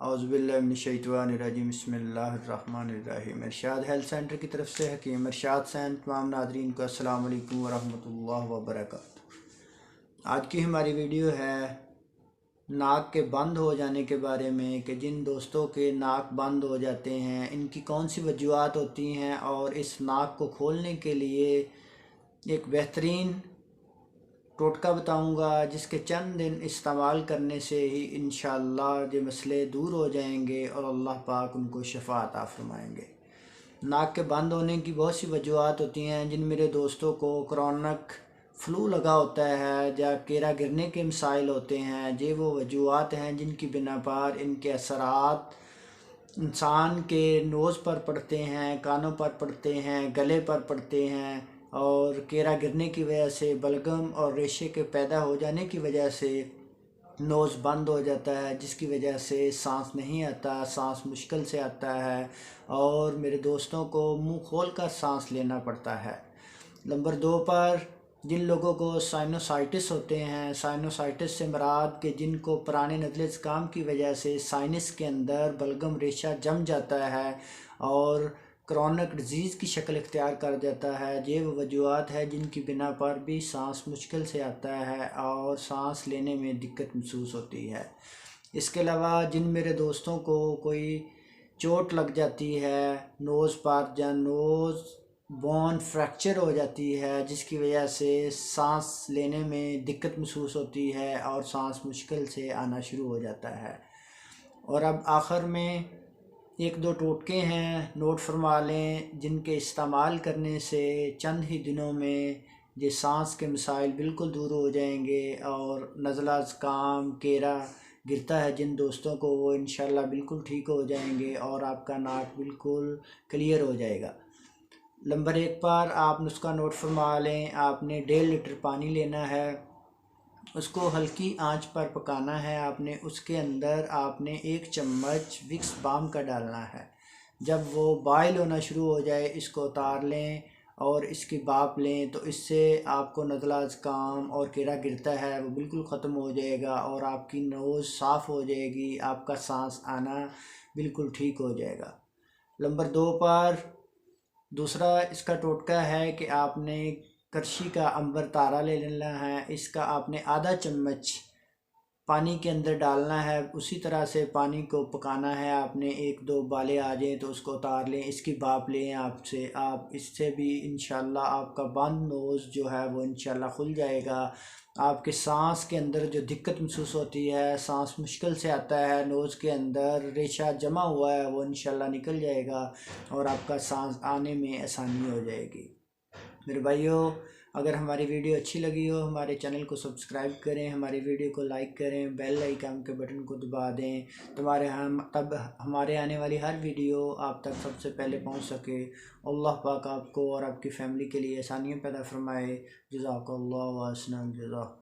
औज़ुबिल्लाहि मिनश्शैतानिर्रजीम बिस्मिल्लाहिर्रहमानिर्रहीम। इरशाद health centre की तरफ से हकीम इरशाद सैन तमाम नाज़रीन को अस्सलाम वालेकुम वरहमतुल्लाहि वबरकातुहू। आज की हमारी वीडियो है नाक के बंद हो जाने के बारे में कि जिन दोस्तों के नाक बंद हो जाते हैं इनकी कौन सी वजूहात होती हैं और इस नाक को खोलने के लिए एक बेहतरीन टोटका बताऊंगा जिसके चंद दिन इस्तेमाल करने से ही इंशाअल्लाह ये मसले दूर हो जाएंगे और अल्लाह पाक उनको शफ़ा अता फरमाएंगे। नाक के बंद होने की बहुत सी वजूहात होती हैं। जिन मेरे दोस्तों को क्रॉनिक फ्लू लगा होता है या केरा गिरने के मसाइल होते हैं, ये वो वजूहात हैं जिनकी बिना पर इनके असरात इंसान के नोज़ पर पड़ते हैं, कानों पर पड़ते हैं, गले पर पड़ते हैं और केरा गिरने की वजह से बलगम और रेशे के पैदा हो जाने की वजह से नोज़ बंद हो जाता है, जिसकी वजह से सांस नहीं आता, सांस मुश्किल से आता है और मेरे दोस्तों को मुंह खोल कर सांस लेना पड़ता है। नंबर 2 पर जिन लोगों को साइनोसाइटिस होते हैं, साइनोसाइटिस से मुराद के जिनको पुराने नज़ले ज़ुकाम की वजह से साइनस के अंदर बलगम रेशा जम जाता है और क्रॉनिक डिजीज़ की शक्ल इख्तियार कर जाता है, ये वो वजूहात है जिनकी बिना पर भी सांस मुश्किल से आता है और सांस लेने में दिक्कत महसूस होती है। इसके अलावा जिन मेरे दोस्तों को कोई चोट लग जाती है नोज़ पर या नोज़ बोन फ्रैक्चर हो जाती है, जिसकी वजह से सांस लेने में दिक्कत महसूस होती है और सांस मुश्किल से आना शुरू हो जाता है। और अब आखिर में 1-2 टोटके हैं, नोट फरमा लें, जिनके इस्तेमाल करने से चंद ही दिनों में ये सांस के मसाइल बिल्कुल दूर हो जाएंगे और नज़ला ज़ुकाम केरा गिरता है जिन दोस्तों को, वो इंशाल्लाह बिल्कुल ठीक हो जाएंगे और आपका नाक बिल्कुल क्लियर हो जाएगा। नंबर 1 पर आप नुस्खा नोट फरमा लें। आपने 1.5 लीटर पानी लेना है, उसको हल्की आंच पर पकाना है आपने। उसके अंदर आपने 1 चम्मच विक्स बाम का डालना है। जब वो बॉयल होना शुरू हो जाए इसको उतार लें और इसकी भाप लें, तो इससे आपको नज़ला ज़ुकाम और केरा गिरता है वो बिल्कुल ख़त्म हो जाएगा और आपकी नोज़ साफ़ हो जाएगी, आपका सांस आना बिल्कुल ठीक हो जाएगा। नंबर 2 पर दूसरा इसका टोटका है कि आपने करशी का अंबर तारा ले लेना है। इसका आपने आधा चम्मच पानी के अंदर डालना है, उसी तरह से पानी को पकाना है आपने। 1-2 उबाले आ जाए तो उसको उतार लें, इसकी भाप लें आपसे। आप इससे भी इंशाल्लाह आपका बंद नोज़ जो है वो इंशाल्लाह खुल जाएगा। आपके सांस के अंदर जो दिक्कत महसूस होती है, सांस मुश्किल से आता है, नोज़ के अंदर रेशा जमा हुआ है, वो इंशाल्लाह निकल जाएगा और आपका सांस आने में आसानी हो जाएगी। मेरे भाइयों, अगर हमारी वीडियो अच्छी लगी हो हमारे चैनल को सब्सक्राइब करें, हमारी वीडियो को लाइक करें, बेल आइकन के बटन को दबा दें तब हमारे आने वाली हर वीडियो आप तक सबसे पहले पहुंच सके। अल्लाह पाक आपको और आपकी फ़ैमिली के लिए आसानियाँ पैदा फरमाए। जज़ाकल्लाहु व अहसनल जज़ा।